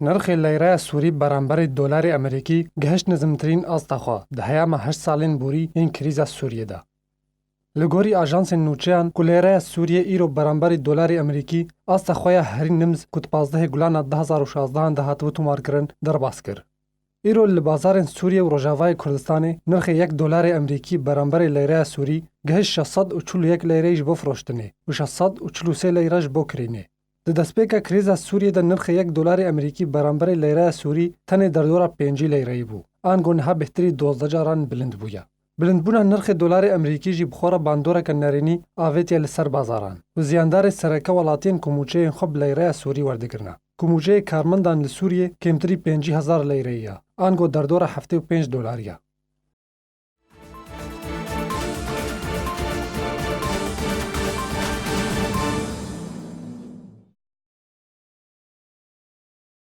نرخ لیره سوری برابر دلار امریکی گهشت نزمترین استخوا ده هیام 8 سالین بوری این کریزا سوریه ده. لگوری آژانس نوچهان که لیره سوریه ایرو برابر دلار امریکی استخوای هرین نمز کت 15 گلان 2016 ده هاتو تومار کرن در باز کر. ایرو لبازار سوریه و رجاوای کردستان نرخ $1 امریکی برابر لیره سوری گهشت 641 لیره جبو فروشتنه و 643 لیره جبو کرینه. د دسپیکا کریزا سوریه د نرخ $1 امریکی برابر لیره سوری تنه در دورا 5 لیره بو. آن گونه بهتری 12 جاران بلند بویا. بلندبونا نرخ $1 امریکی جی بخورا باندورا کنارینی آویتی لسر بازاران و زیاندار سرکه ولاتین کموچه خب لیره سوری وردگرنا. کموچه کارمندان لسوریه کمتری 5000 لیره یا. آن گو در دورا $75 یا.